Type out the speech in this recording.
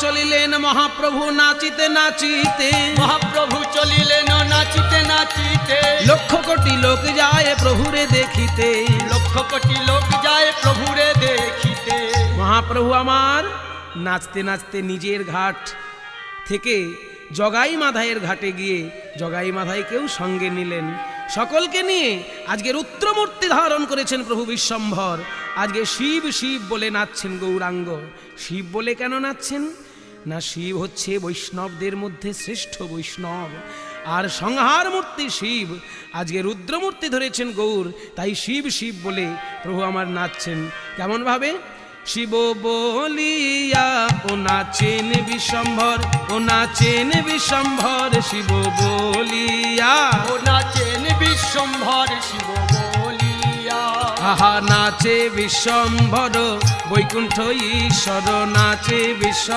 চলিলেন মহাপ্রভু নাচিতে নাচিতে, মহাপ্রভু চলিলেন নাচিতে নাচিতে, লক্ষ কোটি লোক যায় প্রভুরে দেখিতে, লক্ষ কোটি লোক যায় প্রভুরে দেখিতে। মহাপ্রভু আমার নাচতে নাচতে নিজের ঘাট থেকে জগাই মাধাইয়ের ঘাটে গিয়ে জগাই মাধাইকেও সঙ্গে নিলেন। সকলকে নিয়ে আজকের রুদ্রমূর্তি ধারণ করেছেন প্রভু বিশ্বম্ভর। আজকে শিব শিব বলে নাচছেন গৌরাঙ্গ। শিব বলে কেন নাচছেন না, শিব হচ্ছে বৈষ্ণবদের মধ্যে শ্রেষ্ঠ বৈষ্ণব, আর সংহার মূর্তি শিব। আজকে রুদ্রমূর্তি ধরেছেন গৌর, তাই শিব শিব বলে প্রভু আমার নাচছেন। কেমন ভাবে? শিব বলিয়া ও নাচেন বিশ্বম্ভর, ও নাচেন বিশ্বম্ভর, শিব বলিয়া ও নাচেন বিশ্বম্ভর, শিব বলিয়া। আহা নাচে বিশ্বম্ভর, বৈকুণ্ঠ ঈশ্বর নাচে বিশ্ব